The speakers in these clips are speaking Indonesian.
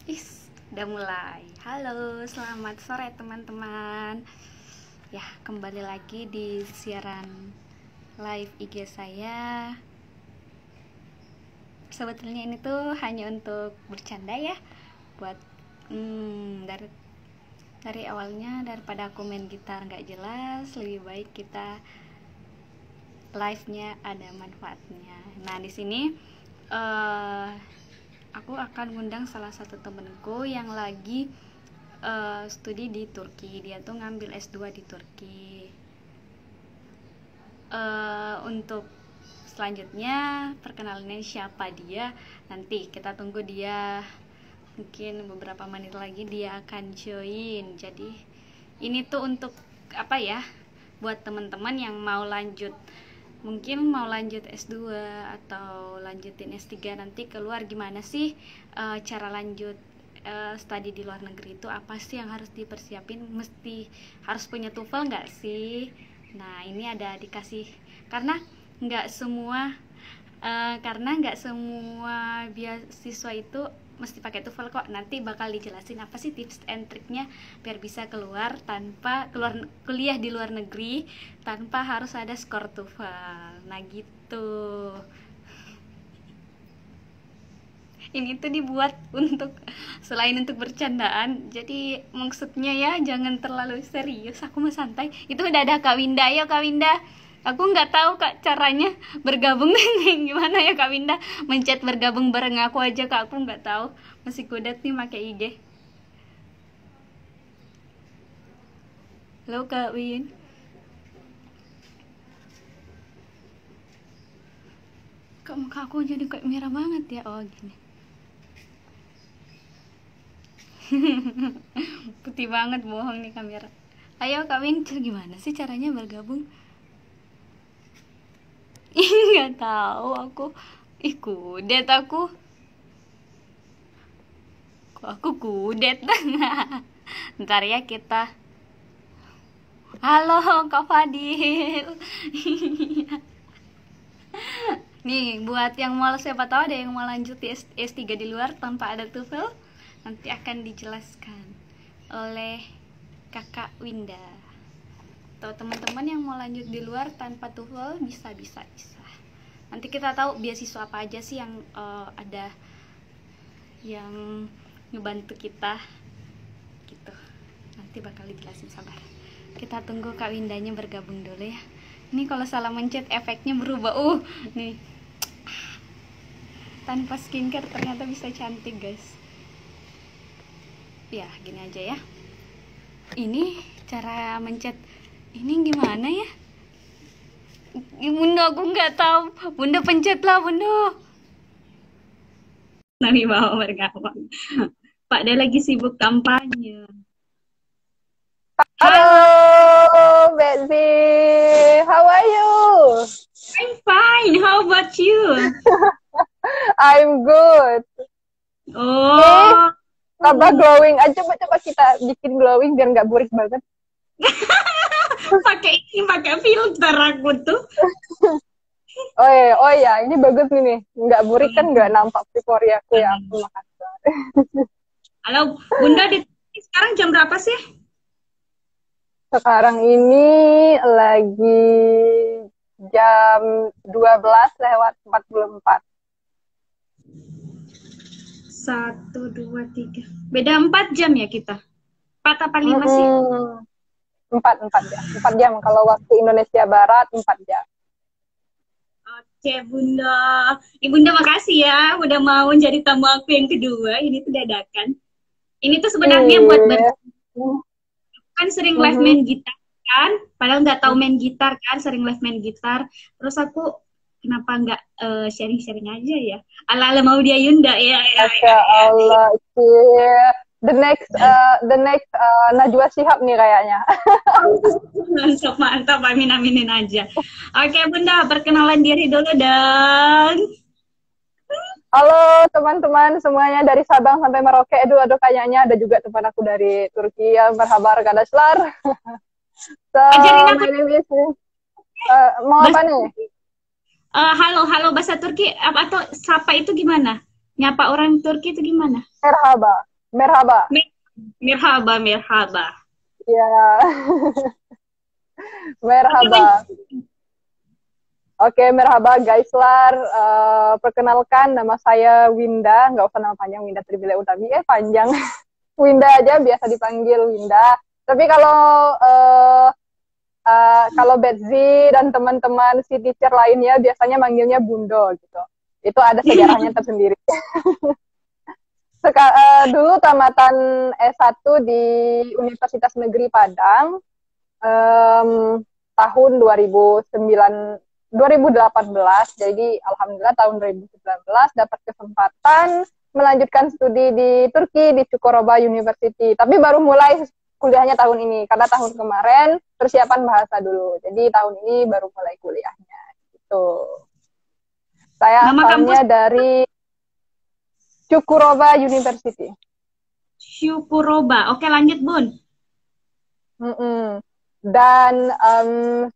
Udah mulai. Halo, selamat sore teman-teman. Ya, kembali lagi di siaran live IG saya. Sebetulnya ini tuh hanya untuk bercanda ya, buat dari awalnya daripada aku main gitar nggak jelas, lebih baik kita live-nya ada manfaatnya. Nah, di sini aku akan ngundang salah satu temenku yang lagi studi di Turki. Dia tuh ngambil S2 di Turki. Untuk selanjutnya perkenalannya siapa dia, nanti kita tunggu dia, mungkin beberapa menit lagi dia akan join. Jadi ini tuh untuk apa ya, buat teman-teman yang mau lanjut, mungkin mau lanjut S2 atau lanjutin S3 nanti keluar, gimana sih cara lanjut studi di luar negeri itu, apa sih yang harus dipersiapin, mesti harus punya TOEFL nggak sih. Nah, ini ada dikasih, karena nggak semua beasiswa itu mesti pakai TOEFL kok. Nanti bakal dijelasin apa sih tips and triknya biar bisa keluar kuliah di luar negeri tanpa harus ada skor TOEFL. Nah gitu. Ini tuh dibuat untuk, selain untuk bercandaan, jadi maksudnya ya jangan terlalu serius, aku mau santai. Itu udah ada Kak Winda. Ayo Kak Winda, aku nggak tahu Kak caranya bergabung gimana ya Kak Winda, mencet bergabung bareng aku aja Kak, aku nggak tahu, masih kudet nih pakai IG. Halo Kak Win. Kok muka aku jadi kayak merah banget ya? Oh gini. Putih banget, bohong nih kamera. Ayo Kak Win, gimana sih caranya bergabung? Nggak tahu aku. Kudet aku. Kok aku kudet? Ntar ya kita. Halo Kak Fadil. Nih, buat yang mau, siapa tahu ada yang mau lanjut di S3 di luar tanpa ada TOEFL, nanti akan dijelaskan oleh Kakak Winda. Atau teman-teman yang mau lanjut di luar tanpa TOEFL, bisa. Nanti kita tahu beasiswa apa aja sih yang ada yang ngebantu kita gitu. Nanti bakal dijelasin, sabar. Kita tunggu Kak Windanya bergabung dulu ya. Ini kalau salah mencet efeknya berubah. Nih. Tanpa skincare ternyata bisa cantik, guys. Ya, gini aja ya. Ini cara mencet ini gimana ya? Bunda, aku nggak tahu. Bunda pencetlah, Bunda. Nanti bawa bergabung. Pak dia lagi sibuk kampanye. Halo, Betsy. How are you? I'm fine. How about you? I'm good. Oh. Tambah glowing aja, coba kita bikin glowing biar nggak burik banget. pakai filter aku tuh. Oh ya, ini bagus nih. Nggak burik kan, nggak nampak pori aku ya. Terima kasih. Halo, Bunda, sekarang jam berapa sih? Sekarang ini lagi jam 12:44. 1, 2, 3. Beda 4 jam ya kita? 4 apa 5 sih? 4 jam. 4 jam. Kalau waktu Indonesia Barat 4 jam. Oke, Bunda. Bunda makasih ya udah mau jadi tamu aku yang kedua. Ini tuh dadakan. Ini tuh sebenarnya buat kan sering live main gitar kan, padahal nggak tahu main gitar kan, sering live main gitar. Terus aku kenapa nggak sharing-sharing aja ya, ala-ala mau dia Yunda ya. Masya Allah, the next Najwa Shihab nih kayaknya. Mantap, aminin aja. Oke Bunda, perkenalan diri dulu dong. Halo teman-teman semuanya dari Sabang sampai Merauke. Aduh kayaknya ada juga teman aku dari Turki ya. Merhaba arkadaşlar. Ajarin aku. Mau apa nih? Halo bahasa Turki atau sapa itu gimana? Nyapa orang Turki itu gimana? Merhaba. Merhaba. Mirhaba, mirhaba. Ya, Oke, merhaba. lanjut. Oke, merhaba Gaislar. Perkenalkan, nama saya Winda. Nggak usah nama panjang, Winda Tribile Utami. Panjang. Winda aja, biasa dipanggil Winda. Tapi kalau Betsy dan teman-teman si teacher lainnya biasanya manggilnya Bundo gitu. Itu ada sejarahnya tersendiri. Dulu tamatan S1 di Universitas Negeri Padang, em, tahun 2018. Jadi alhamdulillah tahun 2019 dapat kesempatan melanjutkan studi di Turki di Çukurova University. Tapi baru mulai kuliahnya tahun ini karena tahun kemarin persiapan bahasa dulu. Jadi tahun ini baru mulai kuliahnya gitu. Saya Nama kampus asalnya dari Çukurova University. Syukuroba. Oke, lanjut, Bun. Mm-mm. Dan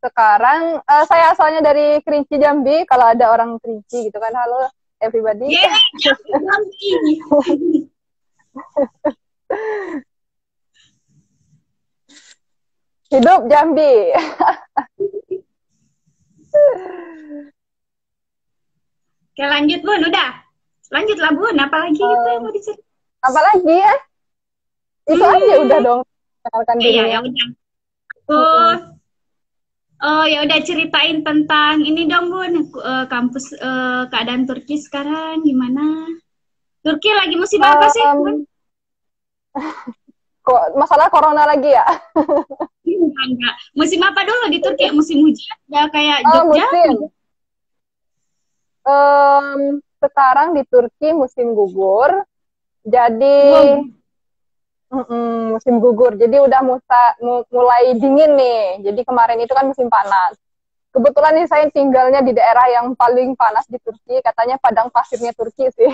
sekarang saya asalnya dari Kerinci Jambi. Kalau ada orang Kerinci gitu kan, halo everybody. Yeay, Jambi. Hidup Jambi. Oke, lanjut, Bun. Udah. Lanjutlah, Bun. Apalagi gitu yang mau diceritain? Apalagi ya? Itu aja udah dong. Kenalkan Iya, dirinya. ya udah. Oh, oh ya udah ceritain tentang ini dong, Bun. Kampus keadaan Turki sekarang gimana? Turki lagi musim apa sih, Bun? Kok masalah corona lagi ya? Enggak. Musim apa dulu di Turki? Musim hujan? Ya kayak Oh, Jogja? musim. Sekarang di Turki musim gugur. Jadi musim gugur. Jadi udah mulai dingin nih. Jadi kemarin itu kan musim panas. Kebetulan nih saya tinggalnya di daerah yang paling panas di Turki. Katanya padang pasirnya Turki sih.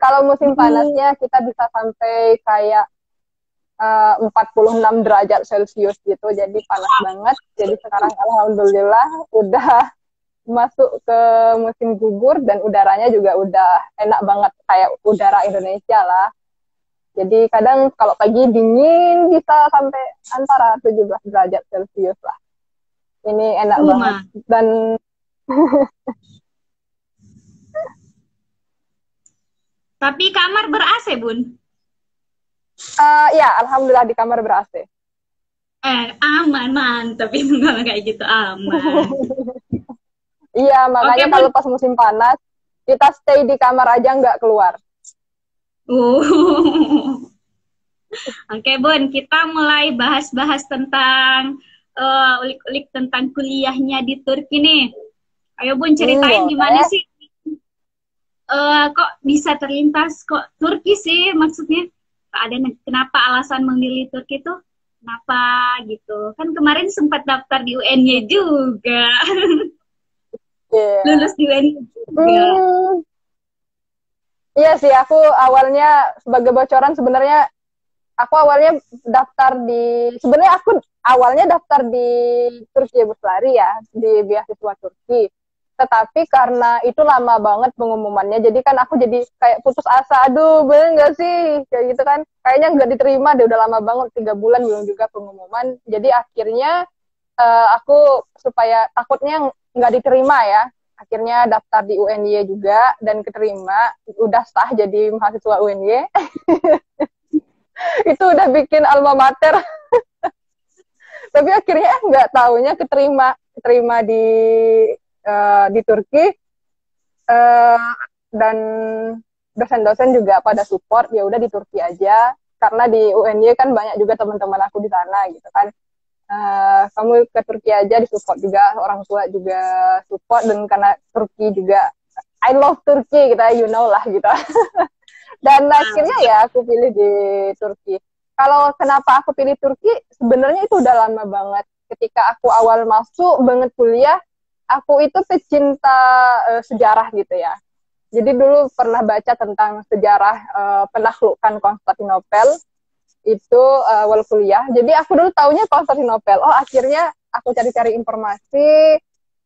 Kalau musim panasnya kita bisa sampai kayak 46 derajat Celcius gitu. Jadi panas banget. Jadi sekarang alhamdulillah udah masuk ke musim gugur dan udaranya juga udah enak banget kayak udara Indonesia lah. Jadi kadang kalau pagi dingin bisa sampai antara 17 derajat Celcius lah. Ini enak banget. Dan tapi kamar ber-AC, Bun? ya, alhamdulillah di kamar ber-AC. Aman, mantap. Itu kalau kayak gitu aman. Iya, makanya kalau pas musim panas, kita stay di kamar aja nggak keluar. Oke, Bun, kita mulai bahas-bahas tentang ulik-ulik tentang kuliahnya di Turki nih. Ayo, Bun, ceritain gimana sih kok bisa terlintas kok Turki sih, maksudnya kenapa alasan memilih Turki tuh kenapa gitu. Kan kemarin sempat daftar di UN-nya juga. Lulus di UN juga. Iya sih, aku awalnya sebagai bocoran sebenarnya aku awalnya daftar di Turki Buslari ya, di beasiswa Turki. Tetapi karena itu lama banget pengumumannya, jadi kan aku jadi kayak putus asa, aduh bener nggak sih, kayak gitu kan, kayaknya nggak diterima, udah lama banget, 3 bulan belum juga pengumuman. Jadi akhirnya aku supaya takutnya nggak diterima ya, akhirnya daftar di UNY juga dan keterima, udah sah jadi mahasiswa UNY. Itu udah bikin alma mater. Tapi akhirnya nggak taunya keterima di Turki, dan dosen-dosen juga pada support, ya udah di Turki aja karena di UNY kan banyak juga teman-teman aku di sana gitu kan. Kamu ke Turki aja, disupport juga, orang tua juga support, dan karena Turki juga I love Turki gitu, you know lah gitu. Dan akhirnya ya aku pilih di Turki. Kalau kenapa aku pilih Turki, sebenarnya itu udah lama banget. Ketika aku awal masuk banget kuliah, aku itu pecinta sejarah gitu ya. Jadi dulu pernah baca tentang sejarah penaklukan Konstantinopel itu awal kuliah. Jadi aku dulu taunya Konstantinopel. Oh, akhirnya aku cari-cari informasi,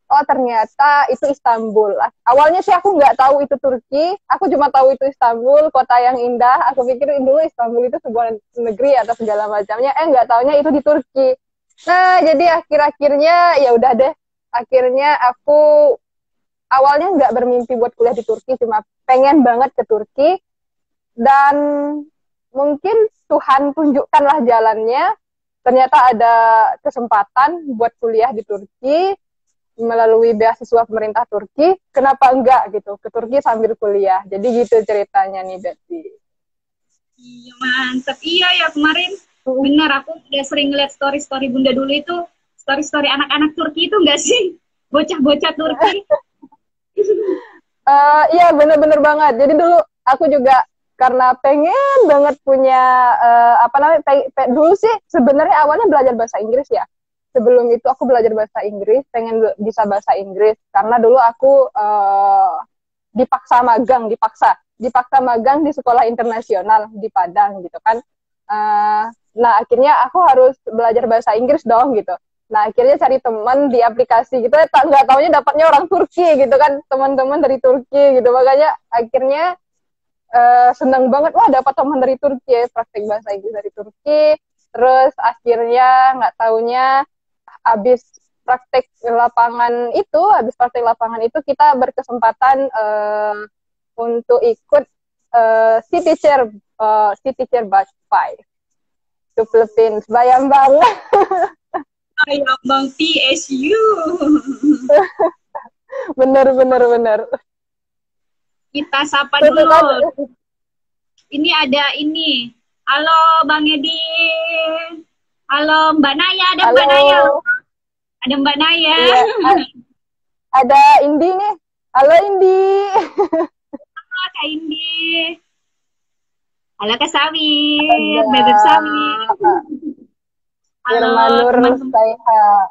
oh ternyata itu Istanbul. Awalnya sih aku nggak tahu itu Turki, aku cuma tahu itu Istanbul, kota yang indah. Aku pikir dulu Istanbul itu sebuah negeri atau segala macamnya, nggak taunya itu di Turki. Nah, jadi akhir-akhirnya ya udah deh. Akhirnya aku awalnya nggak bermimpi buat kuliah di Turki, cuma pengen banget ke Turki. Dan mungkin Tuhan tunjukkanlah jalannya. Ternyata ada kesempatan buat kuliah di Turki melalui beasiswa pemerintah Turki. Kenapa enggak gitu ke Turki sambil kuliah? Jadi gitu ceritanya nih, Betty. Iya, mantap. Iya ya, kemarin benar aku udah sering lihat story-story Bunda dulu itu, story-story anak-anak Turki itu enggak sih? Bocah-bocah Turki. Iya, bener-bener banget. Jadi dulu aku juga karena pengen banget punya apa namanya, dulu sih sebenarnya awalnya belajar bahasa Inggris ya. Sebelum itu aku belajar bahasa Inggris, pengen bisa bahasa Inggris karena dulu aku dipaksa magang di sekolah internasional di Padang gitu kan. Nah akhirnya aku harus belajar bahasa Inggris dong gitu. Nah akhirnya cari teman di aplikasi gitu, nggak taunya dapatnya orang Turki gitu kan, teman-teman dari Turki gitu, makanya akhirnya seneng banget, wah dapat teman dari Turki, praktek bahasa Inggris dari Turki. Terus akhirnya nggak taunya habis praktek lapangan itu kita berkesempatan untuk ikut City Chair Batch 5 to Philippines. Bayang banget. Bayang bang PSU. bener. Kita sapa dulu. Ini ada ini. Halo Bang Edi. Halo Mbak Naya, ada Halo. Mbak Naya. Ada Mbak Naya. Iya, ada Indi nih. Halo Indi. Halo Kak Indi. Halo Kak Sawi. Bebek Sawi. Halo Irmanur Saiha.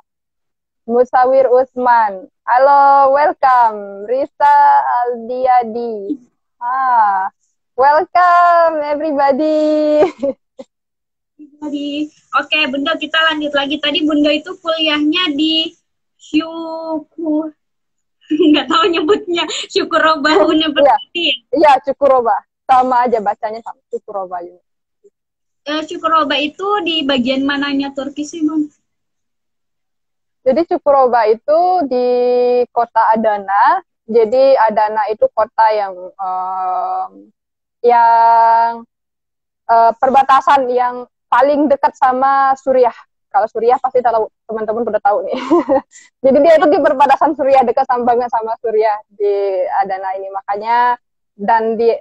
Musawir Usman. Halo, welcome. Risa Aldiadi. Welcome everybody. Oke, Bunda, kita lanjut lagi. Tadi Bunda itu kuliahnya di nggak tahu nyebutnya, Syukuroba University. Iya, Syukuroba. Sama aja bacanya, sama Syukuroba. Syukuroba itu di bagian mananya Turki sih, Bang? Jadi Syukuroba itu di kota Adana. Jadi Adana itu kota yang perbatasan yang paling dekat sama Suriah. Kalau Suriah pasti tahu, teman-teman udah tahu nih. Jadi dia itu di perbatasan Suriah, dekat banget sama Suriah di Adana ini. Makanya dan di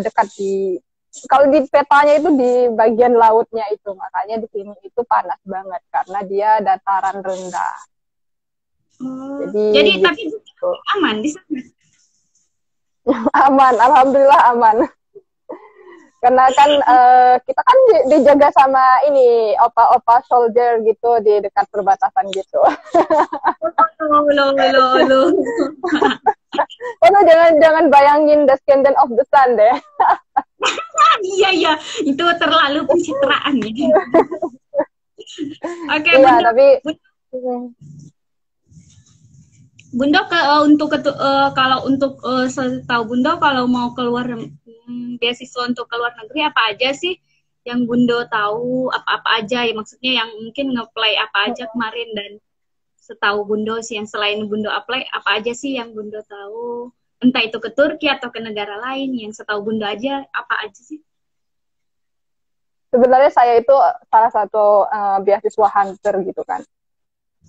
dekat di, kalau di petanya itu di bagian lautnya itu, makanya di sini itu panas banget karena dia dataran rendah. Jadi tapi aman di sana. Aman, alhamdulillah aman. Karena kan kita kan dijaga sama ini opa-opa soldier gitu di dekat perbatasan gitu. Jangan bayangin The Scandal of the Sun deh. Iya, itu terlalu pencitraan ya. Oke, iya, Bunda, tapi Bunda kalau untuk setahu Bunda kalau mau keluar beasiswa untuk keluar negeri apa aja sih yang Bunda tahu, apa-apa aja ya, maksudnya yang mungkin nge-play apa aja kemarin, dan setahu Bunda sih yang selain Bunda apply apa aja sih yang Bunda tahu, entah itu ke Turki atau ke negara lain, yang setahu Bunda aja apa aja sih? Sebenarnya saya itu salah satu beasiswa hunter gitu kan.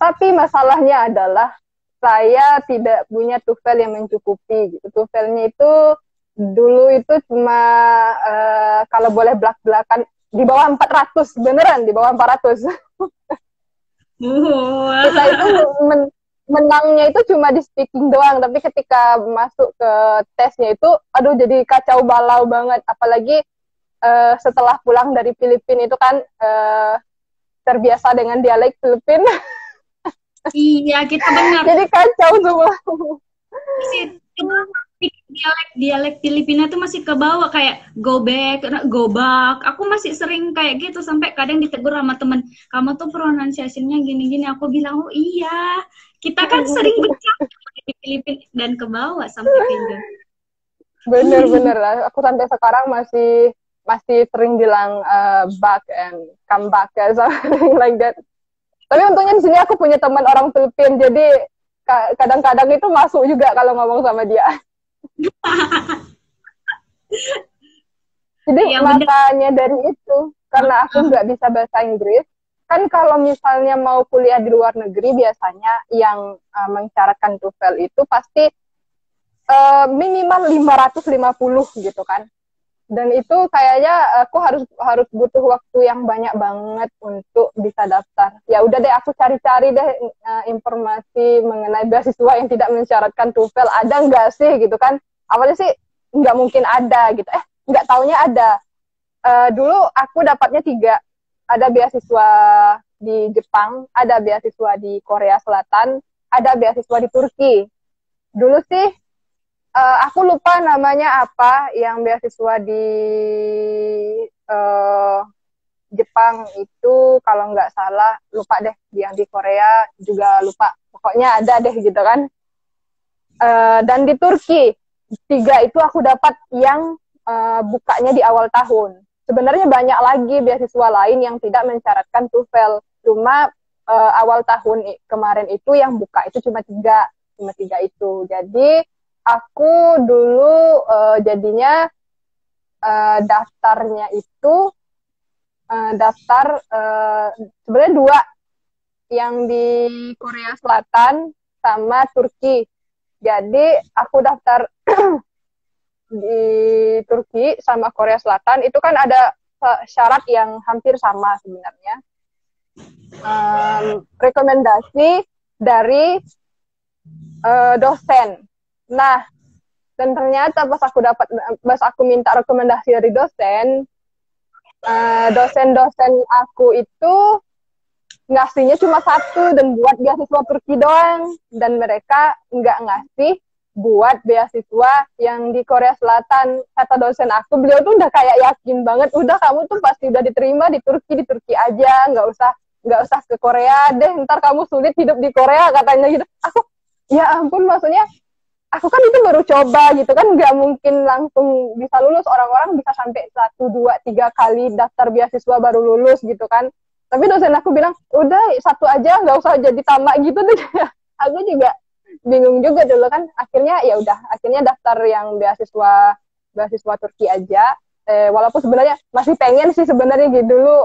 Tapi masalahnya adalah saya tidak punya TOEFL yang mencukupi gitu. TOEFL-nya itu dulu itu cuma kalau boleh belak-belakan di bawah 400, beneran di bawah 400. Kita itu menangnya itu cuma di speaking doang, tapi ketika masuk ke tesnya itu, aduh jadi kacau balau banget. Apalagi setelah pulang dari Filipina itu kan terbiasa dengan dialek Filipina. Iya, kita benar. Jadi kacau semua. Dialek Filipina tuh masih ke bawah, kayak gobek, gobak. Aku masih sering kayak gitu, sampai kadang ditegur sama temen, kamu tuh pronunciation-nya gini-gini. Aku bilang, oh iya, Kita kan sering bercanda di Filipina dan ke bawah sampai ke Indo. Bener-bener lah. Aku sampai sekarang masih sering bilang back and come back ya, something like that. Tapi untungnya di sini aku punya teman orang Filipina, jadi kadang-kadang itu masuk juga kalau ngomong sama dia. Jadi Ya, makanya dari itu, karena aku nggak bisa bahasa Inggris, kan kalau misalnya mau kuliah di luar negeri, biasanya yang mensyaratkan TOEFL itu pasti minimal 550 gitu kan. Dan itu kayaknya aku harus butuh waktu yang banyak banget untuk bisa daftar. Ya udah deh, aku cari-cari deh informasi mengenai beasiswa yang tidak mensyaratkan TOEFL, ada nggak sih gitu kan. Awalnya sih nggak mungkin ada gitu. Nggak taunya ada. Dulu aku dapatnya 3. Ada beasiswa di Jepang, ada beasiswa di Korea Selatan, ada beasiswa di Turki. Dulu sih aku lupa namanya apa, yang beasiswa di Jepang itu kalau nggak salah, lupa deh. Yang di Korea juga lupa. Pokoknya ada deh gitu kan. Dan di Turki, 3 itu aku dapat yang bukanya di awal tahun. Sebenarnya banyak lagi beasiswa lain yang tidak mensyaratkan TOEFL. Cuma awal tahun kemarin itu yang buka itu cuma 3 itu. Jadi aku dulu jadinya daftarnya itu daftar sebenarnya 2, yang di Korea Selatan sama Turki. Jadi aku daftar di Turki sama Korea Selatan itu kan ada syarat yang hampir sama sebenarnya. Rekomendasi dari dosen. Nah, dan ternyata pas aku minta rekomendasi dari dosen, dosen-dosen aku itu ngasihnya cuma 1 dan buat beasiswa Turki doang, dan mereka nggak ngasih buat beasiswa yang di Korea Selatan. Kata dosen aku, beliau tuh udah kayak yakin banget, udah kamu tuh pasti udah diterima di Turki aja, nggak usah ke Korea deh, ntar kamu sulit hidup di Korea, katanya gitu. Aku, ya ampun, maksudnya aku kan itu baru coba gitu kan, nggak mungkin langsung bisa lulus. Orang-orang bisa sampai 1, 2, 3 kali daftar beasiswa baru lulus gitu kan. Tapi dosen aku bilang, udah 1 aja, nggak usah jadi tamak gitu deh. Aku juga bingung juga dulu kan. Akhirnya ya udah, akhirnya daftar yang beasiswa Turki aja. Walaupun sebenarnya masih pengen sih sebenarnya gitu dulu.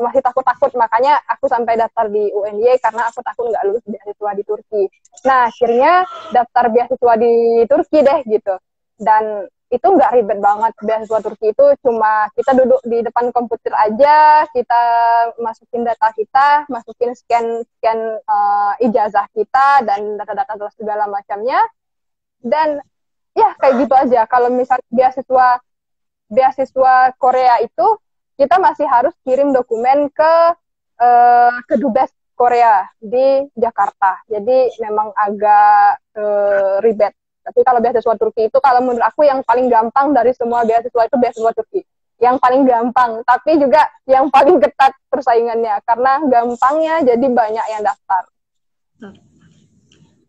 Masih takut-takut, makanya aku sampai daftar di UNY karena aku takut nggak lulus beasiswa di Turki. Nah, akhirnya daftar beasiswa di Turki deh gitu. Dan itu nggak ribet banget. Beasiswa Turki itu cuma kita duduk di depan komputer aja, kita masukin data kita, masukin scan ijazah kita dan data-data segala macamnya. Dan ya kayak gitu aja. Kalau misalnya beasiswa Korea itu kita masih harus kirim dokumen ke Dubes Korea di Jakarta. Jadi memang agak ribet. Tapi kalau beasiswa Turki itu, kalau menurut aku yang paling gampang dari semua beasiswa itu beasiswa Turki. Yang paling gampang, tapi juga yang paling ketat persaingannya. Karena gampangnya jadi banyak yang daftar.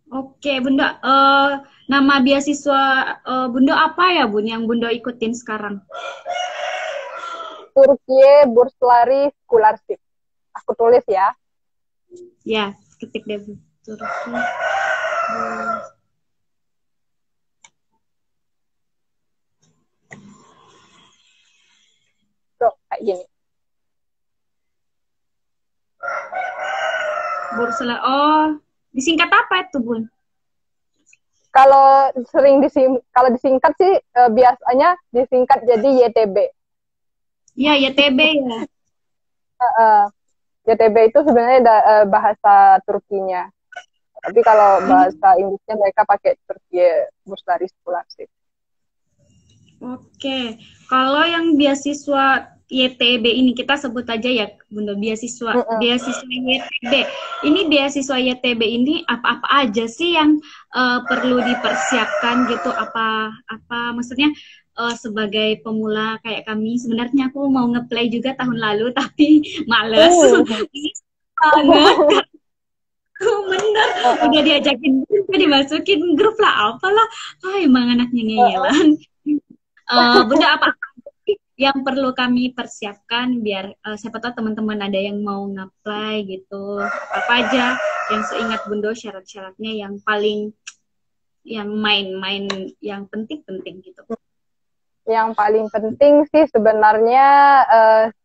Oke, Bunda. Nama beasiswa Bunda apa ya, Bun, yang Bunda ikutin sekarang? Turkiye Bursları Scholarship. Aku tulis ya. Ya, ketik deh, Bu. Turki. Tuh, kayak gini. Bursela. Oh, disingkat apa itu, Bun? Kalau disingkat sih biasanya disingkat jadi YTB. Ya, YTB ya. YTB itu sebenarnya bahasa Turkinya. Tapi kalau bahasa Inggrisnya mereka pakai Turkiye Bursları Scholarship. Oke, kalau yang beasiswa YTB ini kita sebut aja ya, Bunda, beasiswa YTB. Ini beasiswa YTB ini apa-apa aja sih yang perlu dipersiapkan gitu? Apa maksudnya sebagai pemula kayak kami, sebenarnya aku mau ngeplay juga tahun lalu tapi males banget. Bener, Heeh, udah diajakin grup, udah dimasukin grup lah, apalah. Ah, emang anaknya heeh. ngeyelan. Bunda, apa yang perlu kami persiapkan biar siapa tahu teman-teman ada yang mau ngapply gitu. Apa aja yang seingat Bunda syarat-syaratnya yang paling yang main-main yang penting-penting gitu. Yang paling penting sih sebenarnya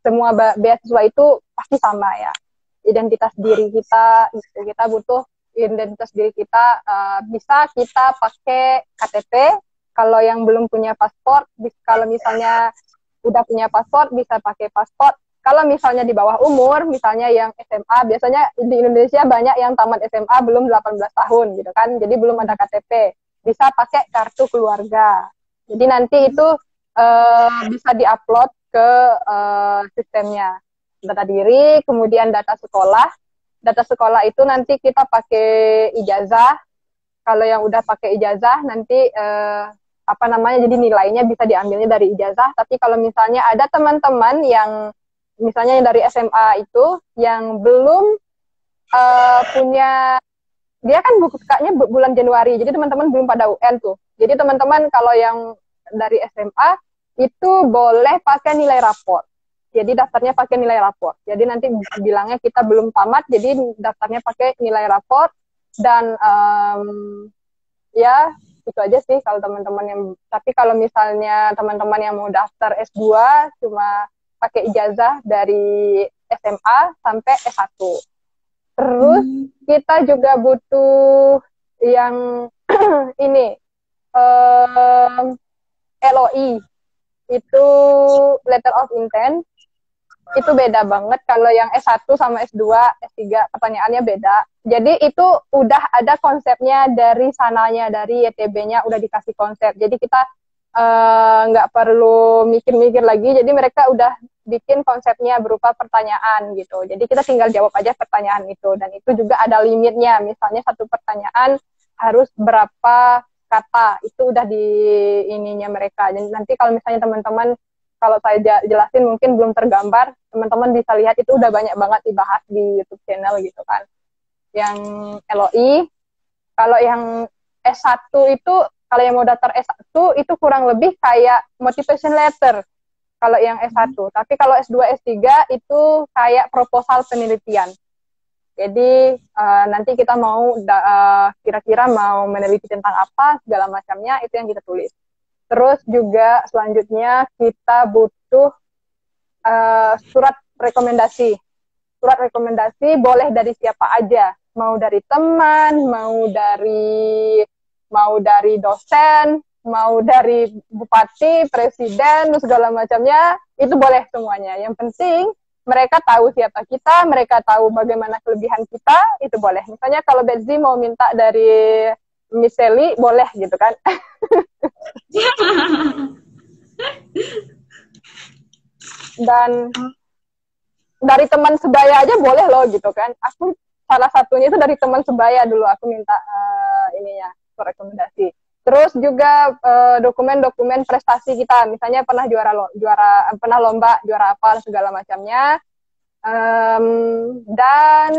semua beasiswa itu pasti sama ya. Identitas diri kita, gitu. Kita butuh identitas diri kita. Bisa kita pakai KTP. Kalau yang belum punya paspor, kalau misalnya udah punya paspor, bisa pakai paspor. Kalau misalnya di bawah umur, misalnya yang SMA, biasanya di Indonesia banyak yang tamat SMA belum 18 tahun gitu kan, jadi belum ada KTP. Bisa pakai kartu keluarga. Jadi nanti itu bisa diupload ke sistemnya. Data diri, kemudian data sekolah. Data sekolah itu nanti kita pakai ijazah. Kalau yang udah pakai ijazah nanti apa namanya, jadi nilainya bisa diambilnya dari ijazah. Tapi kalau misalnya ada teman-teman yang misalnya yang dari SMA itu yang belum punya, dia kan bukanya bulan Januari, jadi teman-teman belum pada UN tuh. Jadi teman-teman kalau yang dari SMA itu boleh pakai nilai rapor. Jadi daftarnya pakai nilai rapor. Jadi nanti bilangnya kita belum tamat, jadi daftarnya pakai nilai rapor. Dan ya itu aja sih kalau teman-teman yang, tapi kalau misalnya teman-teman yang mau daftar S2 cuma pakai ijazah dari SMA sampai S1. Terus Hmm. kita juga butuh yang ini LOI, itu letter of intent. Itu beda banget kalau yang S1 sama S2, S3 pertanyaannya beda. Jadi itu udah ada konsepnya dari sananya, dari YTB-nya udah dikasih konsep. Jadi kita nggak perlu mikir-mikir lagi, jadi mereka udah bikin konsepnya berupa pertanyaan gitu. Jadi kita tinggal jawab aja pertanyaan itu, dan itu juga ada limitnya. Misalnya satu pertanyaan harus berapa kata, itu udah di ininya mereka. Jadi nanti kalau misalnya teman-teman, kalau saya jelasin mungkin belum tergambar, teman-teman bisa lihat itu udah banyak banget dibahas di YouTube channel gitu kan. Yang LOI, kalau yang S1 itu, kalau yang mau daftar S1 itu kurang lebih kayak motivation letter kalau yang S1. Tapi kalau S2, S3 itu kayak proposal penelitian. Jadi nanti kita mau kira-kira mau meneliti tentang apa, segala macamnya, itu yang kita tulis. Terus juga selanjutnya kita butuh surat rekomendasi. Surat rekomendasi boleh dari siapa aja, mau dari teman, mau dari dosen, mau dari bupati, presiden, segala macamnya, itu boleh semuanya. Yang penting mereka tahu siapa kita, mereka tahu bagaimana kelebihan kita, itu boleh. Misalnya kalau Betsy mau minta dari Miss Sally, boleh gitu kan. Dan dari teman sebaya aja boleh loh gitu kan. Aku salah satunya itu dari teman sebaya dulu, aku minta ininya, rekomendasi. Terus juga dokumen-dokumen prestasi kita, misalnya pernah pernah lomba, juara apa, segala macamnya. Dan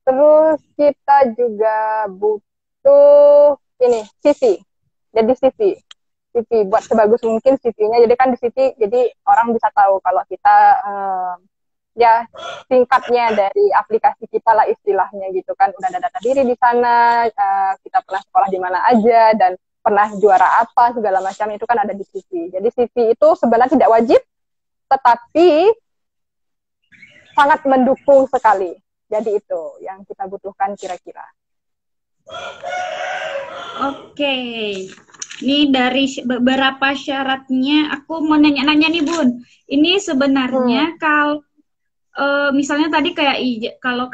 terus kita juga butuh ini CV. Jadi CV buat sebagus mungkin CV-nya. Jadi kan di CV, jadi orang bisa tahu kalau kita ya singkatnya dari aplikasi kita lah istilahnya gitu kan, udah ada data diri di sana, kita pernah sekolah di mana aja dan pernah juara apa segala macam, itu kan ada di CV. Jadi CV itu sebenarnya tidak wajib, tetapi sangat mendukung sekali. Jadi itu yang kita butuhkan kira-kira. Oke, ini dari beberapa syaratnya, aku mau nanya-nanya nih Bun. Ini sebenarnya kalau misalnya tadi kayak kalau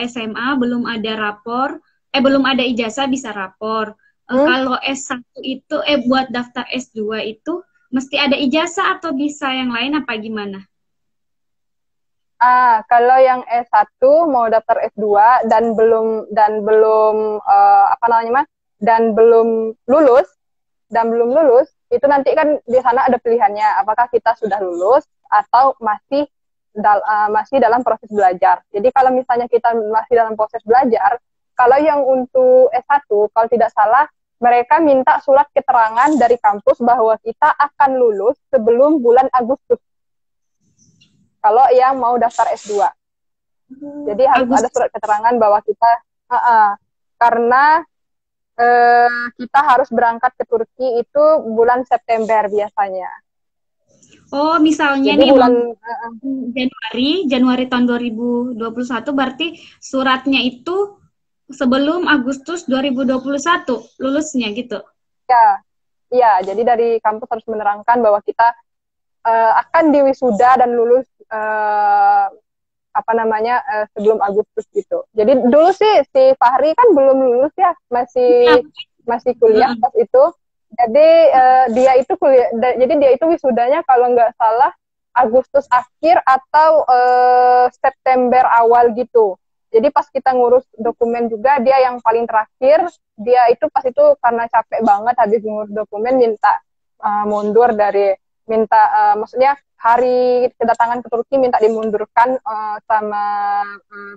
SMA belum ada rapor, belum ada ijazah bisa rapor. Kalau S1 itu buat daftar S2 itu mesti ada ijazah atau bisa yang lain apa gimana? Kalau yang S1 mau daftar S2 dan belum apa namanya, dan belum lulus, itu nanti kan di sana ada pilihannya, apakah kita sudah lulus atau masih masih dalam proses belajar. Jadi kalau misalnya kita masih dalam proses belajar, kalau yang untuk S1, kalau tidak salah, mereka minta surat keterangan dari kampus bahwa kita akan lulus sebelum bulan Agustus. Kalau yang mau daftar S2. Jadi harus ada surat keterangan bahwa kita, karena kita harus berangkat ke Turki itu bulan September biasanya. Oh, misalnya Jadi nih bulan Januari tahun 2021 berarti suratnya itu sebelum Agustus 2021 lulusnya gitu. ya, iya. Jadi dari kampus harus menerangkan bahwa kita akan diwisuda dan lulus sebelum Agustus gitu. Jadi dulu sih si Fahri kan belum lulus ya, masih kuliah pas itu. Jadi dia itu kuliah, jadi dia itu wisudanya kalau nggak salah Agustus akhir atau September awal gitu. Jadi pas kita ngurus dokumen juga dia yang paling terakhir. Dia itu pas itu karena capek banget habis ngurus dokumen minta mundur dari maksudnya hari kedatangan ke Turki minta dimundurkan sama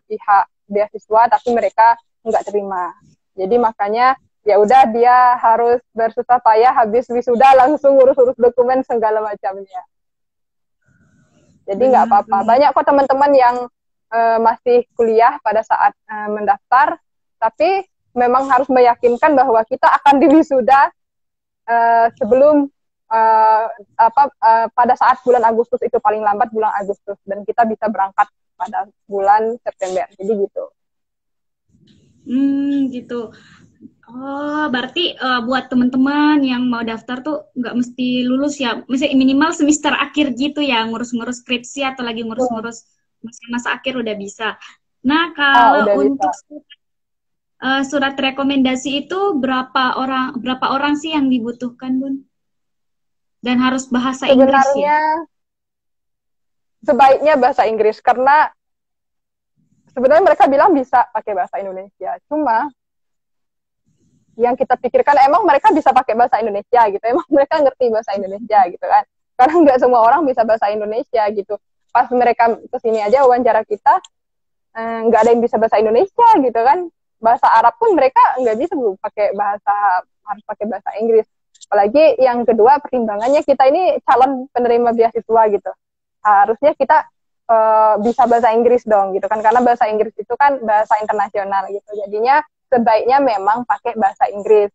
pihak beasiswa, tapi mereka nggak terima. Jadi makanya ya udah dia harus bersusah payah habis wisuda langsung urus-urus dokumen segala macamnya. Jadi nggak apa-apa. Banyak kok teman-teman yang masih kuliah pada saat mendaftar, tapi memang harus meyakinkan bahwa kita akan diwisuda sebelum pada saat bulan Agustus itu, paling lambat bulan Agustus, dan kita bisa berangkat pada bulan September. Jadi gitu. Gitu. Oh, berarti buat teman-teman yang mau daftar tuh nggak mesti lulus ya, misalnya minimal semester akhir gitu ya, ngurus-ngurus skripsi atau lagi ngurus-ngurus masa akhir udah bisa. Nah, kalau untuk surat rekomendasi itu berapa orang sih yang dibutuhkan, Bun? Dan harus bahasa Inggris ya? Sebaiknya bahasa Inggris, karena sebenarnya mereka bilang bisa pakai bahasa Indonesia. Cuma yang kita pikirkan emang mereka bisa pakai bahasa Indonesia gitu. Emang mereka ngerti bahasa Indonesia gitu kan. Karena nggak semua orang bisa bahasa Indonesia gitu. Pas mereka kesini aja wawancara kita, nggak ada yang bisa bahasa Indonesia gitu kan. Bahasa Arab pun mereka nggak bisa harus pakai bahasa Inggris. Apalagi yang kedua, pertimbangannya kita ini calon penerima beasiswa gitu. Harusnya kita bisa bahasa Inggris dong gitu kan, karena bahasa Inggris itu kan bahasa internasional gitu. Jadinya sebaiknya memang pakai bahasa Inggris.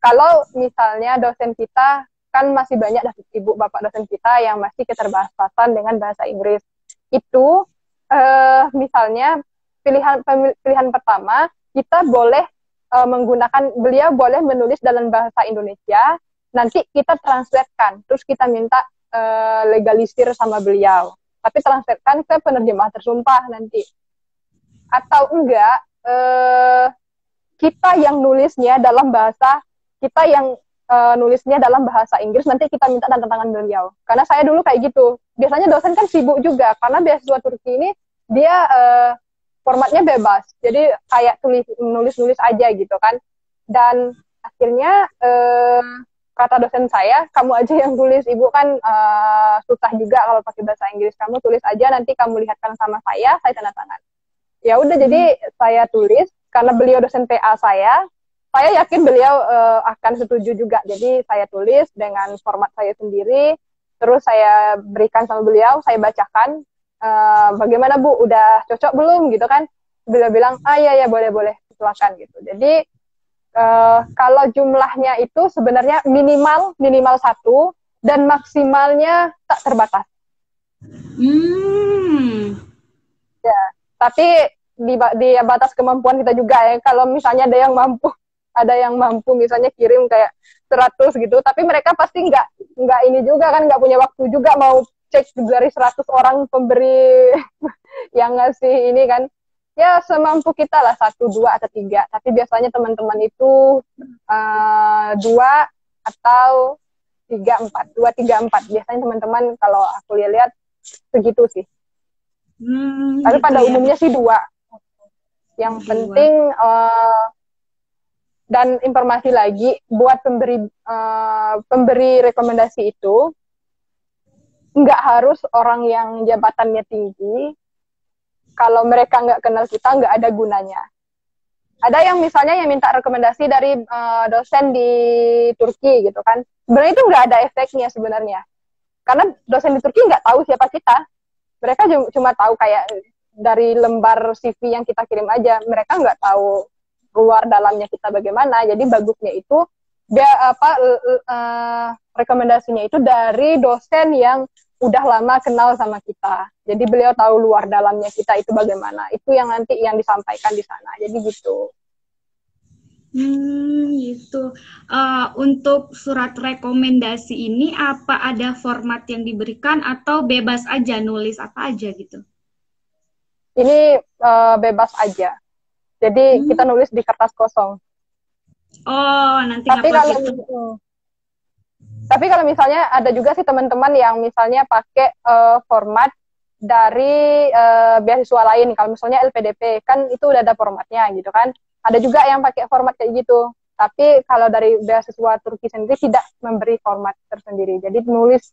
Kalau misalnya dosen kita kan masih banyak ibu bapak dosen kita yang masih keterbatasan dengan bahasa Inggris. Itu misalnya pilihan pertama, kita boleh beliau boleh menulis dalam bahasa Indonesia, nanti kita translatekan, terus kita minta legalisir sama beliau. Tapi translatekan ke penerjemah tersumpah nanti. Atau enggak, kita yang nulisnya dalam bahasa, nulisnya dalam bahasa Inggris, nanti kita minta tanda tangan beliau. Karena saya dulu kayak gitu. Biasanya dosen kan sibuk juga, karena beasiswa Turki ini, dia formatnya bebas. Jadi kayak nulis-nulis aja gitu kan. Dan akhirnya kata dosen saya, kamu aja yang tulis, ibu kan susah juga kalau pakai bahasa Inggris, kamu tulis aja, nanti kamu lihatkan sama saya tanda tangan. Ya udah, jadi saya tulis, karena beliau dosen PA saya yakin beliau akan setuju juga, jadi saya tulis dengan format saya sendiri, terus saya berikan sama beliau, saya bacakan, bagaimana Bu, udah cocok belum gitu kan, beliau bilang, ya boleh, silakan gitu. Jadi kalau jumlahnya itu sebenarnya minimal 1 dan maksimalnya tak terbatas. Ya, tapi di batas kemampuan kita juga ya. Kalau misalnya ada yang mampu misalnya kirim kayak 100 gitu, tapi mereka pasti nggak ini juga kan, nggak punya waktu juga mau cek dari 100 orang pemberi yang ngasih ini kan. Ya semampu kita lah, 1, 2, atau 3. Tapi biasanya teman-teman itu 2 atau 3, 4. 2, 3, 4. Biasanya teman-teman kalau aku lihat segitu sih. Tapi pada umumnya sih 2. Yang penting dan informasi lagi buat pemberi rekomendasi itu, nggak harus orang yang jabatannya tinggi. Kalau mereka nggak kenal kita, nggak ada gunanya. Ada yang misalnya yang minta rekomendasi dari dosen di Turki gitu kan. Sebenarnya itu nggak ada efeknya sebenarnya. Karena dosen di Turki nggak tahu siapa kita. Mereka cuma tahu kayak dari lembar CV yang kita kirim aja. Mereka nggak tahu luar dalamnya kita bagaimana. Jadi bagusnya itu dia rekomendasinya itu dari dosen yang udah lama kenal sama kita. Jadi beliau tahu luar dalamnya kita itu bagaimana. Itu yang nanti yang disampaikan di sana. Jadi gitu. Gitu. Untuk surat rekomendasi ini apa ada format yang diberikan atau bebas aja nulis apa aja gitu? Ini bebas aja. Jadi kita nulis di kertas kosong. Oh, nanti Tapi ngupload kalau gitu. Tapi kalau misalnya ada juga sih teman-teman yang misalnya pakai format dari beasiswa lain. Kalau misalnya LPDP kan itu udah ada formatnya gitu kan. Ada juga yang pakai format kayak gitu. Tapi kalau dari beasiswa Turki sendiri tidak memberi format tersendiri. Jadi nulis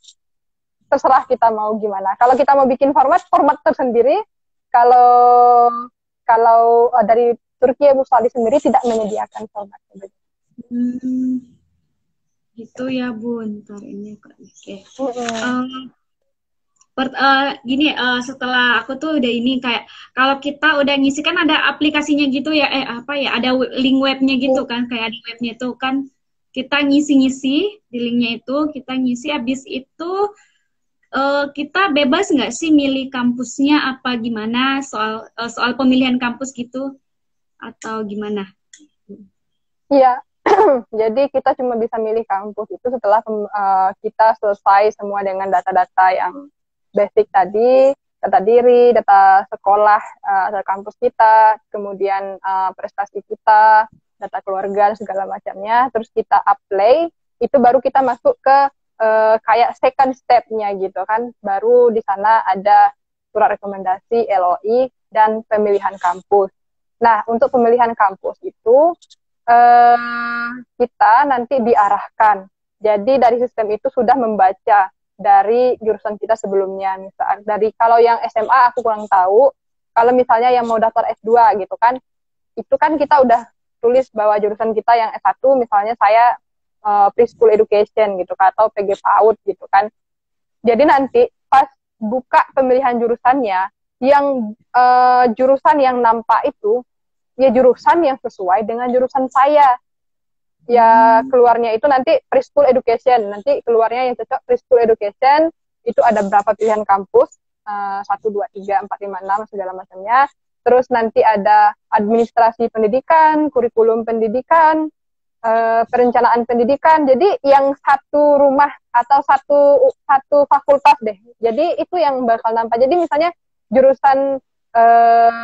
terserah kita mau gimana. Kalau kita mau bikin format tersendiri. Kalau dari Turki Busali sendiri tidak menyediakan format. Gitu ya Bun. Ntar ini oke. Setelah aku tuh udah ini kayak kalau kita udah ngisi kan ada aplikasinya gitu ya, ada link webnya gitu kan, kayak ada webnya itu kan kita ngisi-ngisi di linknya itu, kita ngisi habis itu kita bebas nggak sih milih kampusnya apa gimana soal pemilihan kampus gitu atau gimana? Iya, jadi kita cuma bisa milih kampus itu setelah kita selesai semua dengan data-data yang basic tadi, data diri, data sekolah, data kampus kita, kemudian prestasi kita, data keluarga, dan segala macamnya. Terus kita apply, itu baru kita masuk ke kayak second step-nya gitu kan. Baru di sana ada surat rekomendasi, LOI, dan pemilihan kampus. Nah, untuk pemilihan kampus itu, kita nanti diarahkan. Jadi dari sistem itu sudah membaca dari jurusan kita sebelumnya. Misal dari kalau yang SMA aku kurang tahu. Kalau misalnya yang mau daftar S2 gitu kan, itu kan kita udah tulis bahwa jurusan kita yang S1 misalnya saya preschool education gitu kan, atau PG PAUD gitu kan. Jadi nanti pas buka pemilihan jurusannya, yang jurusan yang nampak itu ya jurusan yang sesuai dengan jurusan saya. Ya keluarnya itu nanti preschool education, nanti keluarnya yang cocok preschool education, itu ada berapa pilihan kampus, 1, 2, 3, 4, 5, 6, segala macamnya. Terus nanti ada administrasi pendidikan, kurikulum pendidikan, perencanaan pendidikan. Jadi yang satu rumah atau satu fakultas deh. Jadi itu yang bakal nampak. Jadi misalnya jurusan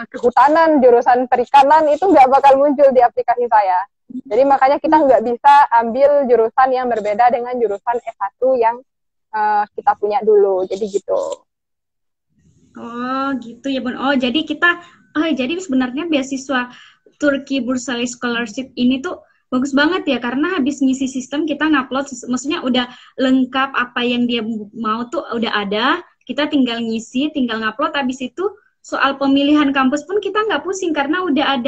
kehutanan, jurusan perikanan itu nggak bakal muncul di aplikasi saya. Jadi makanya kita nggak bisa ambil jurusan yang berbeda dengan jurusan S1 yang kita punya dulu. Jadi gitu. Oh gitu ya Bun. Jadi sebenarnya beasiswa Turki Bursali Scholarship ini tuh bagus banget ya, karena habis ngisi sistem kita ngupload, maksudnya udah lengkap apa yang dia mau tuh udah ada, kita tinggal ngisi, tinggal ngupload, habis itu soal pemilihan kampus pun kita nggak pusing karena udah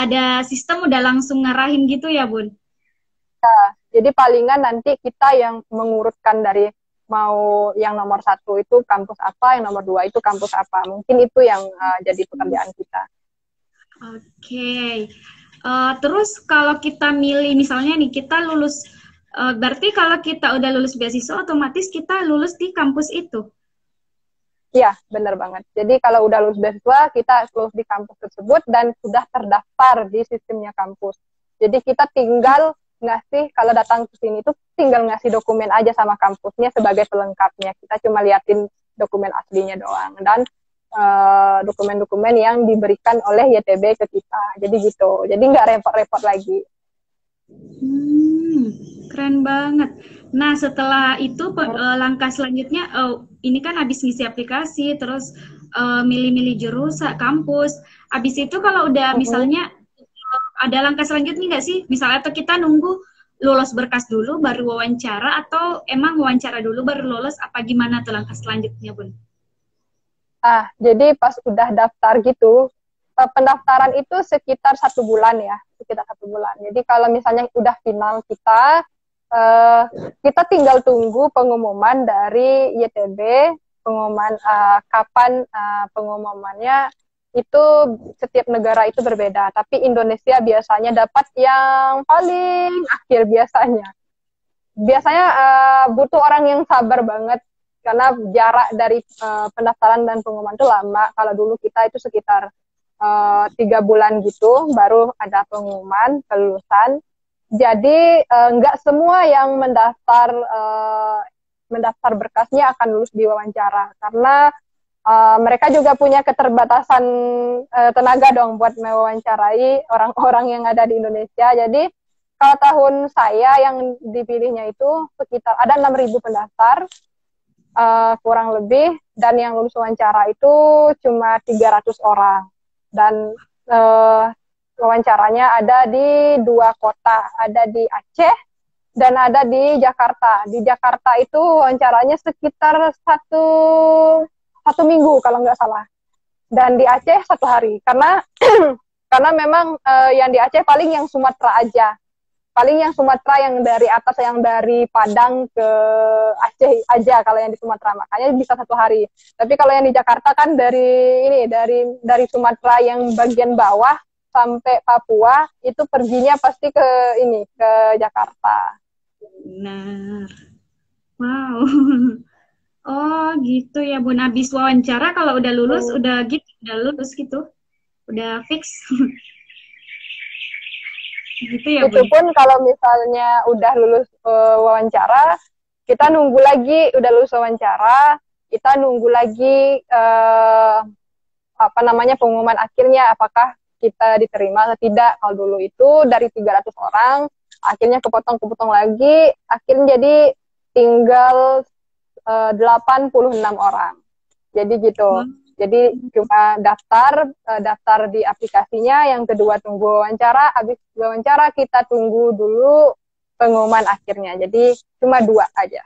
ada sistem, udah langsung ngarahin gitu ya Bun. Nah, jadi palingan nanti kita yang mengurutkan dari mau yang nomor 1 itu kampus apa, yang nomor 2 itu kampus apa. Mungkin itu yang jadi pekerjaan kita. Oke. Terus kalau kita milih misalnya nih kita lulus, berarti kalau kita udah lulus beasiswa otomatis kita lulus di kampus itu. Iya, benar banget. Jadi kalau udah lulus beasiswa, kita lulus di kampus tersebut dan sudah terdaftar di sistemnya kampus. Jadi kita tinggal kalau datang ke sini tuh tinggal ngasih dokumen aja sama kampusnya sebagai pelengkapnya. Kita cuma liatin dokumen aslinya doang. Dan dokumen-dokumen yang diberikan oleh YTB ke kita. Jadi gitu. Jadi nggak repot-repot lagi. Keren banget. Nah, setelah itu langkah selanjutnya, ini kan habis ngisi aplikasi, terus milih-milih jurusan, kampus. Habis itu kalau udah misalnya ada langkah selanjutnya nggak sih? Misalnya atau kita nunggu lolos berkas dulu baru wawancara, atau emang wawancara dulu baru lolos, apa gimana tuh langkah selanjutnya, Bun? Jadi pas udah daftar gitu, pendaftaran itu sekitar 1 bulan ya, sekitar 1 bulan. Jadi kalau misalnya udah final kita, eh, kita tinggal tunggu pengumuman dari YTB, pengumuman kapan pengumumannya itu setiap negara itu berbeda. Tapi Indonesia biasanya dapat yang paling akhir biasanya. Biasanya butuh orang yang sabar banget karena jarak dari pendaftaran dan pengumuman itu lama. Kalau dulu kita itu sekitar 3 bulan gitu baru ada pengumuman kelulusan. Jadi nggak semua yang mendaftar berkasnya akan lulus di wawancara karena mereka juga punya keterbatasan tenaga dong buat mewawancarai orang-orang yang ada di Indonesia. Jadi kalau tahun saya yang dipilihnya itu sekitar ada 6.000 pendaftar, kurang lebih, dan yang lulus wawancara itu cuma 300 orang. Dan wawancaranya ada di 2 kota, ada di Aceh dan ada di Jakarta. Di Jakarta itu wawancaranya sekitar satu minggu kalau nggak salah. Dan di Aceh 1 hari, karena karena memang yang di Aceh paling yang Sumatera aja. Paling yang Sumatera yang dari atas, yang dari Padang ke Aceh aja kalau yang di Sumatera, makanya bisa 1 hari. Tapi kalau yang di Jakarta kan dari Sumatera yang bagian bawah sampai Papua itu perginya pasti ke Jakarta. Benar. Wow. Oh gitu ya Bun. Habis wawancara kalau udah lulus, udah lulus gitu. Udah fix. Gitu ya Itu Bun. pun kalau misalnya udah lulus wawancara, kita nunggu lagi, udah lulus wawancara, kita nunggu lagi pengumuman akhirnya apakah kita diterima atau tidak. Kalau dulu itu dari 300 orang, akhirnya kepotong-kepotong lagi, akhirnya jadi tinggal 86 orang. Jadi gitu. Jadi cuma daftar di aplikasinya, yang kedua tunggu wawancara, habis wawancara kita tunggu dulu pengumuman akhirnya. Jadi cuma 2 aja.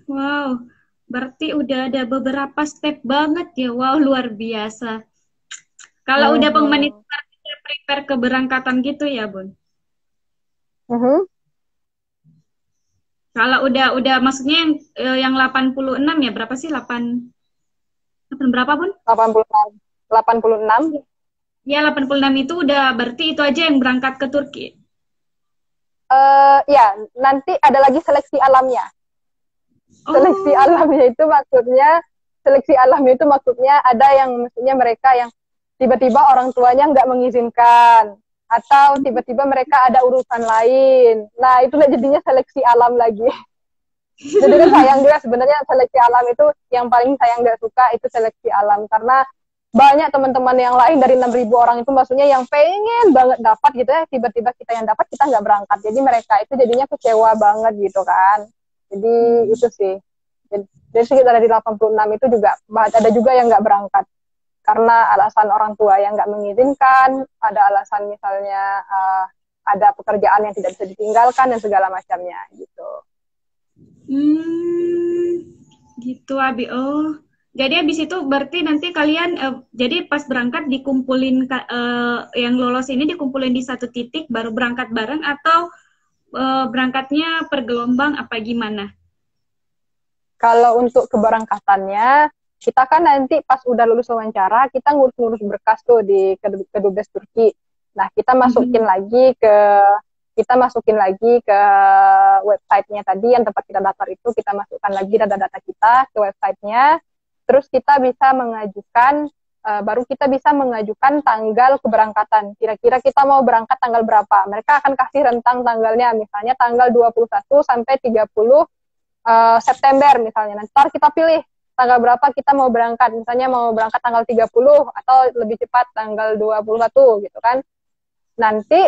Wow. Berarti udah ada beberapa step banget ya. Wow, luar biasa. Kalau udah pengumuman itu prepare keberangkatan gitu ya, Bun? Kalau udah maksudnya yang 86 ya, berapa sih? 8 berapa, Bun? 86. 86. Ya, 86 itu udah berarti itu aja yang berangkat ke Turki. Ya, nanti ada lagi seleksi alamnya. Seleksi alamnya itu maksudnya ada yang maksudnya mereka yang tiba-tiba orang tuanya nggak mengizinkan, atau tiba-tiba mereka ada urusan lain. Nah, itulah jadinya seleksi alam lagi. Jadi kan sayang juga sebenarnya seleksi alam itu, yang paling saya nggak suka itu seleksi alam, karena banyak teman-teman yang lain dari 6.000 orang itu maksudnya yang pengen banget dapat gitu ya, tiba-tiba kita yang dapat, kita nggak berangkat. Jadi mereka itu jadinya kecewa banget gitu kan. Jadi itu sih. Jadi sekitar dari 86 itu juga ada juga yang nggak berangkat karena alasan orang tua yang nggak mengizinkan, ada alasan misalnya ada pekerjaan yang tidak bisa ditinggalkan dan segala macamnya gitu. Gitu Abi. Oh, jadi habis itu berarti nanti kalian jadi pas berangkat dikumpulin yang lolos ini dikumpulin di satu titik baru berangkat bareng, atau berangkatnya per gelombang apa gimana? Kalau untuk keberangkatannya, kita kan nanti pas udah lulus wawancara, kita ngurus-ngurus berkas tuh di Kedubes Turki. Nah, kita masukin lagi ke websitenya tadi yang tempat kita daftar itu, kita masukkan lagi data-data kita ke websitenya. Terus kita bisa mengajukan, baru kita bisa mengajukan tanggal keberangkatan. Kira-kira kita mau berangkat tanggal berapa? Mereka akan kasih rentang tanggalnya, misalnya tanggal 21 sampai 30 September misalnya. Nanti kita pilih tanggal berapa kita mau berangkat. Misalnya mau berangkat tanggal 30 atau lebih cepat tanggal 21 gitu kan. Nanti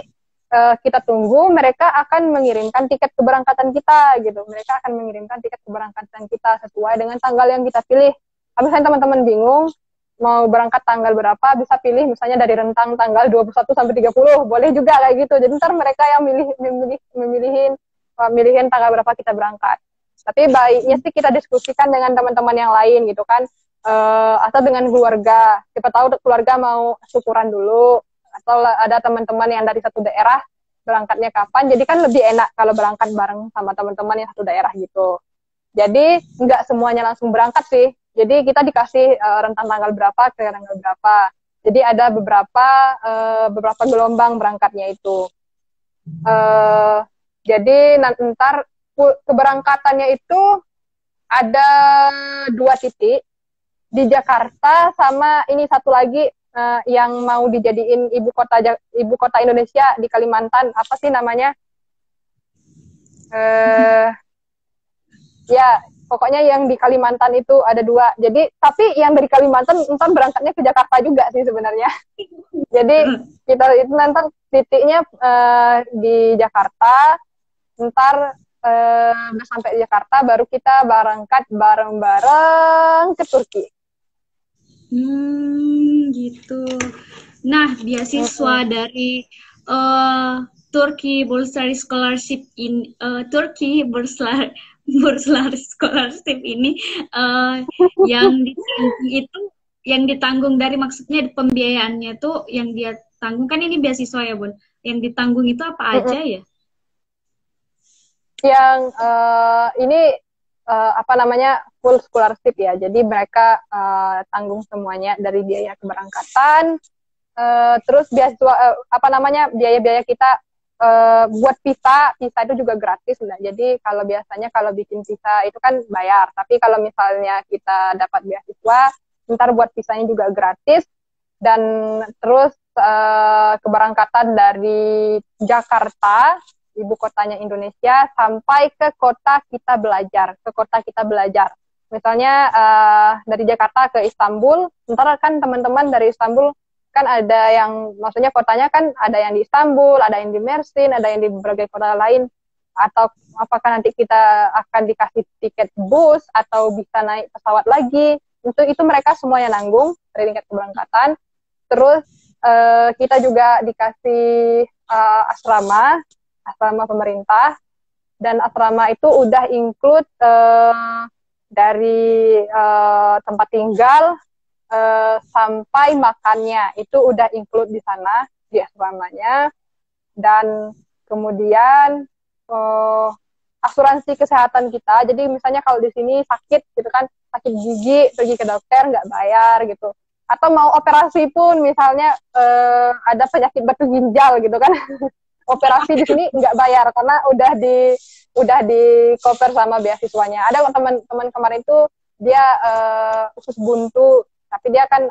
kita tunggu, mereka akan mengirimkan tiket keberangkatan kita gitu. Mereka akan mengirimkan tiket keberangkatan kita sesuai dengan tanggal yang kita pilih. Kalau misalnya teman-teman bingung, mau berangkat tanggal berapa, bisa pilih misalnya dari rentang tanggal 21 sampai 30, boleh juga kayak gitu. Jadi ntar mereka yang milihin tanggal berapa kita berangkat. Tapi baiknya sih kita diskusikan dengan teman-teman yang lain gitu kan, atau dengan keluarga. Siapa tahu keluarga mau syukuran dulu, atau ada teman-teman yang dari satu daerah berangkatnya kapan, jadi kan lebih enak kalau berangkat bareng sama teman-teman yang satu daerah gitu. Jadi nggak semuanya langsung berangkat sih, jadi kita dikasih rentang tanggal berapa ke tanggal berapa. Jadi ada beberapa gelombang berangkatnya itu. Jadi ntar keberangkatannya itu ada 2 titik di Jakarta, sama ini satu lagi yang mau dijadiin ibu kota Indonesia di Kalimantan, apa sih namanya? Ya pokoknya yang di Kalimantan itu ada 2. Jadi tapi yang dari Kalimantan ntar berangkatnya ke Jakarta juga sih sebenarnya. Jadi kita itu nanti titiknya di Jakarta, ntar udah sampai di Jakarta baru kita berangkat bareng-bareng ke Turki. Gitu. Nah, beasiswa dari Turkey Bursary Scholarship in Turkey Bursary Scholarship ini yang ditanggung dari, maksudnya pembiayaannya tuh yang dia tanggung, kan ini beasiswa ya Bun, yang ditanggung itu apa aja ya? Yang ini apa namanya, full scholarship ya, jadi mereka tanggung semuanya dari biaya keberangkatan, terus beasiswa apa namanya, biaya-biaya kita buat visa itu juga gratis. Nah, jadi kalau biasanya kalau bikin visa itu kan bayar, tapi kalau misalnya kita dapat beasiswa, ntar buat visanya juga gratis. Dan terus keberangkatan dari Jakarta, ibu kotanya Indonesia, sampai ke kota kita belajar. Misalnya dari Jakarta ke Istanbul, ntar kan teman-teman dari Istanbul kan ada yang, maksudnya kotanya kan ada yang di Istanbul, ada yang di Mersin, ada yang di berbagai kota lain. Atau apakah nanti kita akan dikasih tiket bus atau bisa naik pesawat lagi, itu mereka semuanya nanggung dari tingkat keberangkatan. Terus kita juga dikasih asrama pemerintah, dan asrama itu udah include dari tempat tinggal sampai makannya, itu udah include di sana di asramanya. Dan kemudian asuransi kesehatan kita, jadi misalnya kalau di sini sakit gitu kan, sakit gigi, pergi ke dokter nggak bayar gitu, atau mau operasi pun misalnya ada penyakit batu ginjal gitu kan operasi di sini nggak bayar karena udah di cover sama beasiswanya. Ada teman-teman kemarin itu dia usus buntu, tapi dia kan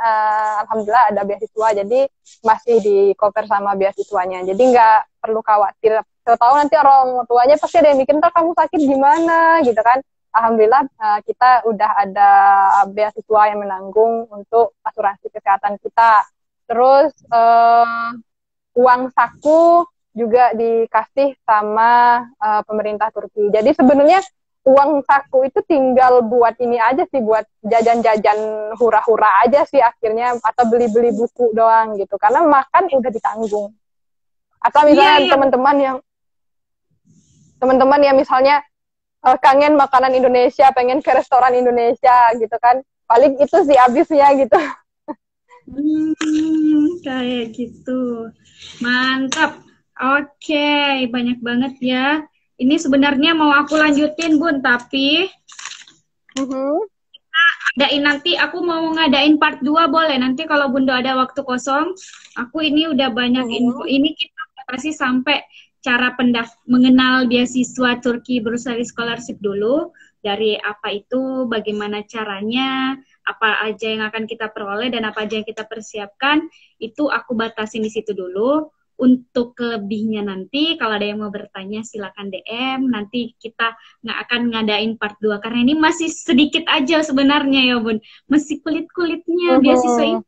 alhamdulillah ada beasiswa, jadi masih di cover sama beasiswanya. Jadi nggak perlu khawatir. Tahu nanti orang tuanya pasti ada yang mikir, ntar kamu sakit gimana gitu kan. Alhamdulillah kita udah ada beasiswa yang menanggung untuk asuransi kesehatan kita. Terus uang saku juga dikasih sama pemerintah Turki. Jadi sebenarnya uang saku itu tinggal buat ini aja sih, buat jajan-jajan hura-hura aja sih akhirnya, atau beli-beli buku doang gitu. Karena makan udah ditanggung. Atau misalnya teman-teman yang misalnya kangen makanan Indonesia, pengen ke restoran Indonesia gitu kan, paling itu sih habisnya gitu. Kayak gitu. Mantap. Oke, banyak banget ya. Ini sebenarnya mau aku lanjutin Bun, tapi adain nanti, aku mau ngadain part 2 boleh? Nanti kalau Bunda ada waktu kosong, aku ini udah banyak info. Ini kita kasih sampai cara mengenal beasiswa Turki Bursary Scholarship dulu, dari apa itu, bagaimana caranya, apa aja yang akan kita peroleh dan apa aja yang kita persiapkan, itu aku batasin di situ dulu. Untuk kelebihnya nanti kalau ada yang mau bertanya silakan DM, nanti kita nggak akan ngadain part 2 karena ini masih sedikit aja sebenarnya ya Bun, masih kulit-kulitnya beasiswa ini.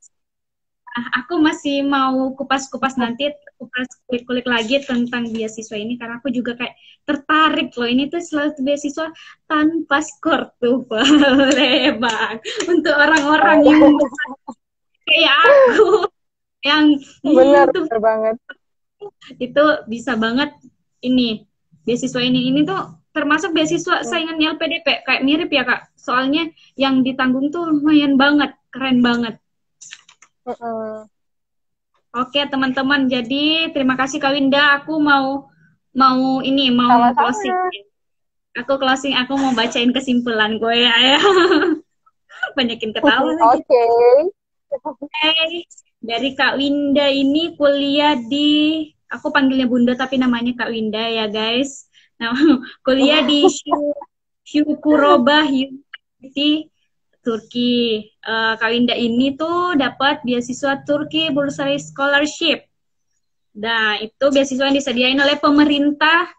Nah, aku masih mau kupas-kupas nanti, kupas kulik-kulik lagi tentang beasiswa ini karena aku juga kayak tertarik loh, ini tuh selalu beasiswa tanpa skor tuh boleh Bang, untuk orang-orang yang kayak aku yang Bener, tuh bener banget. itu bisa banget ini beasiswa ini tuh termasuk beasiswa Hmm. saingan LPDP kayak mirip ya Kak. Soalnya yang ditanggung tuh lumayan banget, keren banget. Mm-mm. Oke teman-teman, jadi terima kasih Kak Winda. Aku mau closing. Sama-sama. Aku mau bacain kesimpulan gue ya. Banyakin ketawa lagi. Oke. Hai, dari Kak Winda ini kuliah di, aku panggilnya Bunda tapi namanya Kak Winda ya guys. Nah, kuliah di Syukurobah University Turki. Kak Winda ini tuh dapat beasiswa Turki Bursary Scholarship. Nah, itu beasiswa yang disediain oleh pemerintah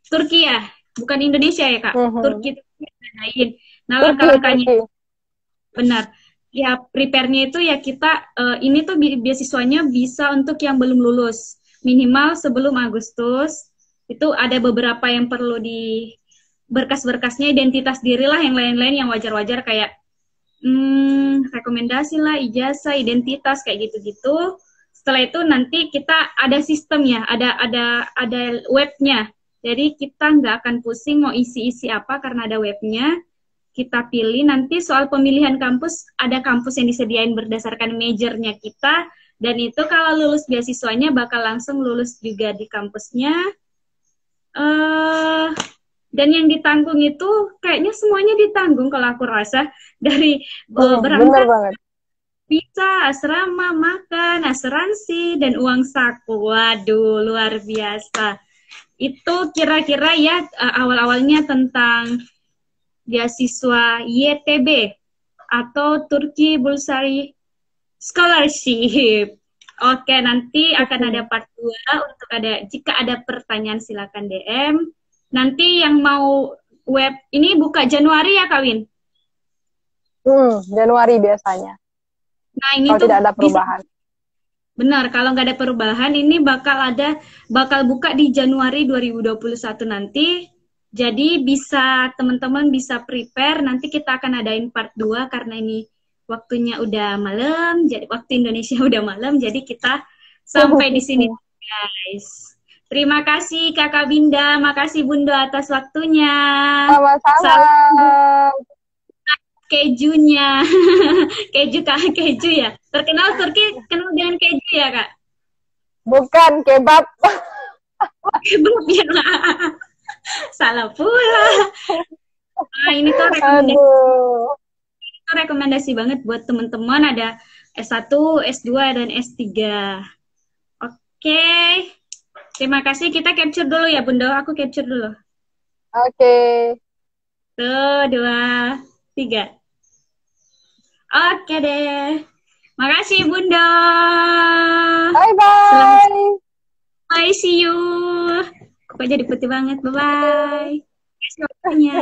Turki ya, bukan Indonesia ya Kak. Mhm. Turki itu disediain. Nah, Turki, langkah-langkahnya Turki. benar. Ya, prepare-nya itu ya kita, ini tuh beasiswanya bisa untuk yang belum lulus. Minimal sebelum Agustus, itu ada beberapa yang perlu di berkas-berkasnya, identitas diri lah, yang lain-lain yang wajar-wajar kayak rekomendasi lah, ijazah, identitas, kayak gitu-gitu. Setelah itu nanti kita ada sistemnya, ada webnya. Jadi kita nggak akan pusing mau isi-isi apa karena ada webnya. Kita pilih nanti soal pemilihan kampus, ada kampus yang disediain berdasarkan majornya kita, dan itu kalau lulus beasiswanya bakal langsung lulus juga di kampusnya. Dan yang ditanggung itu kayaknya semuanya ditanggung kalau aku rasa, dari Bener berangkat, banget. visa, asrama, makan, asuransi, dan uang saku. Waduh, luar biasa. Itu kira-kira ya awal-awalnya tentang beasiswa YTB atau Turki Bursary Scholarship. Oke, nanti akan ada part 2 untuk jika ada pertanyaan silakan DM. Nanti yang mau web ini buka Januari ya Kawin? Januari biasanya. Nah, ini Kalau tuh tidak ada bisa, perubahan. benar, kalau nggak ada perubahan ini bakal buka di Januari 2021 nanti. Jadi teman-teman bisa prepare, nanti kita akan adain part 2 karena ini waktunya udah malam, jadi waktu Indonesia udah malam, jadi kita sampai di sini guys. Terima kasih Kakak Binda, makasih Bunda atas waktunya. Sama-sama. Salam kejunya. Keju ya. Terkenal Turki kenal dengan keju ya, Kak? Bukan kebab. Kebab ya. Salah pula. Nah, ini tuh Aduh. rekomendasi banget buat teman-teman, ada S1, S2 dan S3. Oke. Terima kasih. Kita capture dulu ya, Bunda. Aku capture dulu. Oke. 1, 2, 3. Oke deh. Makasih Bunda. Bye-bye. Bye, see you. Kok jadi putih banget. Bye-bye. Terima kasih waktunya.